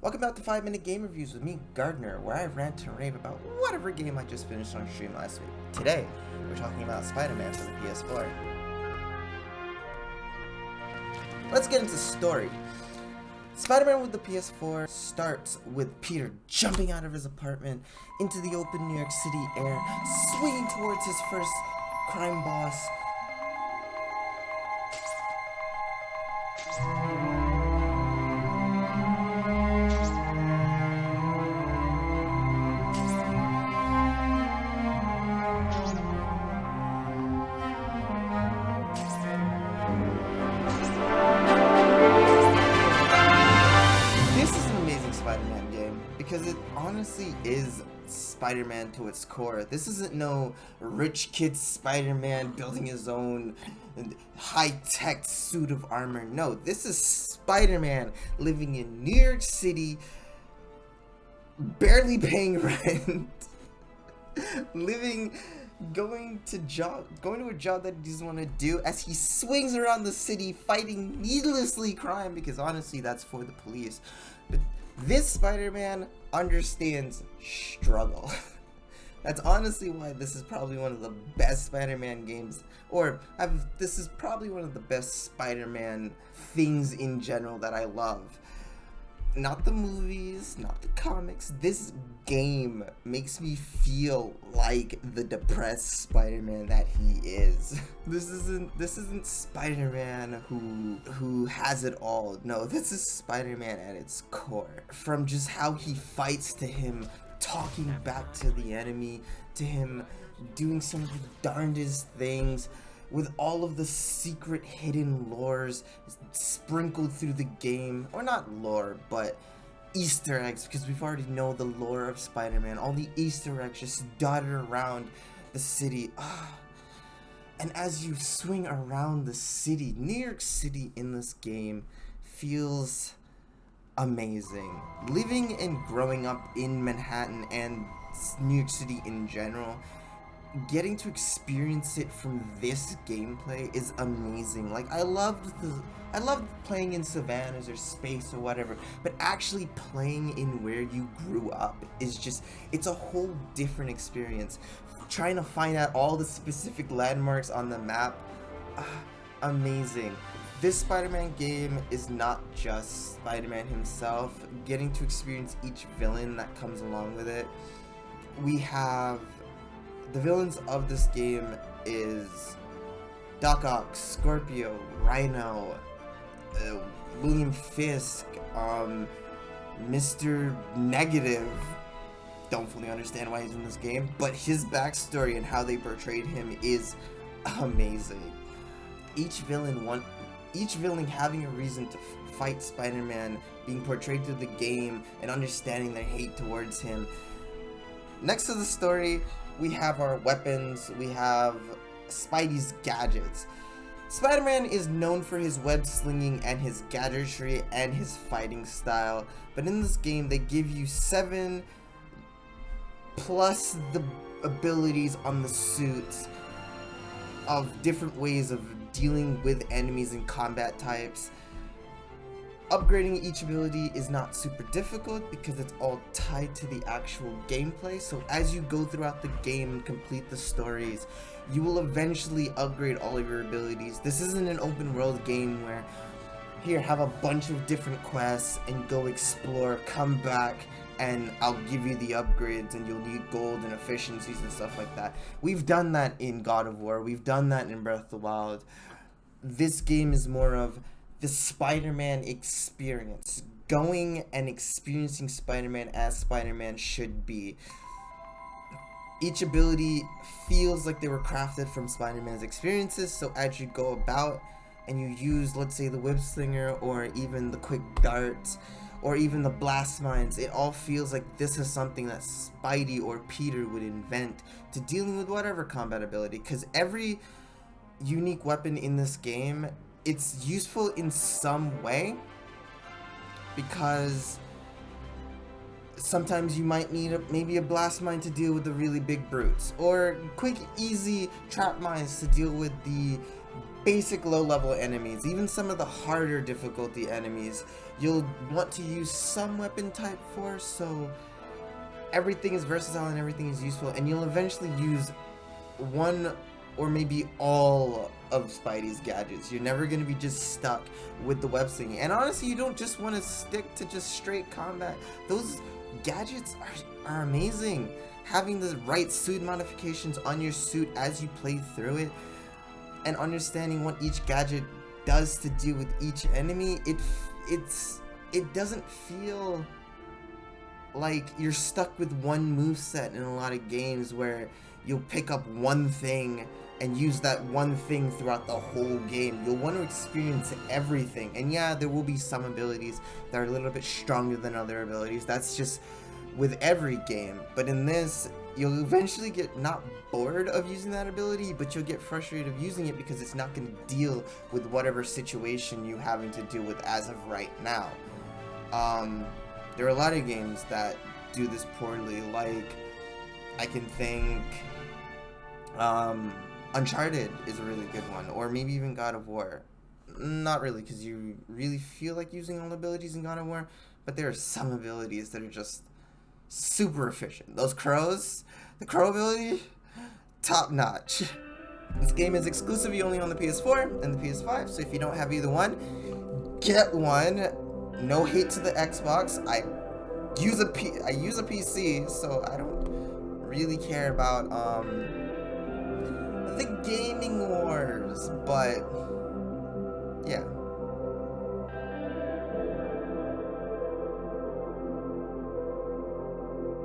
Welcome back to 5-Minute Game Reviews with me, Gardner, where I rant and rave about whatever game I just finished on stream last week. Today, we're talking about Spider-Man for the PS4. Let's get into story. Spider-Man with the PS4 starts with Peter jumping out of his apartment into the open New York City air, swinging towards his first crime boss. Spider-Man game because it honestly is Spider-Man to its core. This isn't no rich kid Spider-Man building his own high-tech suit of armor. No, this is Spider-Man living in New York City, barely paying rent, going to a job that he doesn't want to do as he swings around the city fighting needlessly crime, because honestly that's for the police. But this Spider-Man understands struggle. That's honestly why this is probably one of the best Spider-Man games, this is probably one of the best Spider-Man things in general that I love. Not the movies, not the comics. This game makes me feel like the depressed Spider-Man that he is. This isn't Spider-Man who has it all. No, this is Spider-Man at its core. From just how he fights, to him talking back to the enemy, to him doing some of the darndest things, with all of the secret hidden lores sprinkled through the game, or not lore, but Easter eggs, because we've already know the lore of Spider-Man, all the Easter eggs just dotted around the city. And as you swing around the city, New York City in this game feels amazing. Living and growing up in Manhattan and New York City in general, getting to experience it from this gameplay is amazing. Like, I loved playing in savannas or space or whatever, but actually playing in where you grew up is just, it's a whole different experience. Trying to find out all the specific landmarks on the map, amazing. This Spider-Man game is not just Spider-Man himself. Getting to experience each villain that comes along with it. We have the villains of this game is Doc Ock, Scorpio, Rhino, William Fisk, Mr. Negative. Don't fully understand why he's in this game, but his backstory and how they portrayed him is amazing. Each villain having a reason to fight Spider-Man, being portrayed through the game, and understanding their hate towards him. Next to the story, we have our weapons, we have Spidey's gadgets. Spider-Man is known for his web slinging and his gadgetry and his fighting style, but in this game they give you 7 plus the abilities on the suits of different ways of dealing with enemies and combat types. Upgrading each ability is not super difficult because it's all tied to the actual gameplay, so as you go throughout the game and complete the stories, you will eventually upgrade all of your abilities. This isn't an open world game where, here, have a bunch of different quests and go explore, come back, and I'll give you the upgrades and you'll need gold and efficiencies and stuff like that. We've done that in God of War, we've done that in Breath of the Wild. This game is more of the Spider-Man experience, going and experiencing Spider-Man as Spider-Man should be. Each ability feels like they were crafted from Spider-Man's experiences, so as you go about and you use, let's say, the web slinger, or even the quick darts, or even the blast mines, it all feels like this is something that Spidey or Peter would invent to dealing with whatever combat ability, because every unique weapon in this game, it's useful in some way, because sometimes you might need maybe a blast mine to deal with the really big brutes, or quick easy trap mines to deal with the basic low-level enemies, even some of the harder difficulty enemies, you'll want to use some weapon type for, so everything is versatile and everything is useful, and you'll eventually use one or maybe all of Spidey's gadgets. You're never going to be just stuck with the web slinging. And honestly, you don't just want to stick to just straight combat. Those gadgets are amazing. Having the right suit modifications on your suit as you play through it, and understanding what each gadget does to do with each enemy, it doesn't feel like you're stuck with one moveset in a lot of games where you'll pick up one thing and use that one thing throughout the whole game. You'll want to experience everything. And yeah, there will be some abilities that are a little bit stronger than other abilities. That's just with every game. But in this, you'll eventually get not bored of using that ability, but you'll get frustrated of using it because it's not going to deal with whatever situation you're having to deal with as of right now. There are a lot of games that do this poorly, like I can think Uncharted is a really good one, or maybe even God of War. Not really, because you really feel like using all abilities in God of War, but there are some abilities that are just super efficient. Those crows, the crow ability, top notch. This game is exclusively only on the PS4 and the PS5, so if you don't have either one, get one. No hate to the Xbox. I use a PC, so I don't really care about the gaming wars, but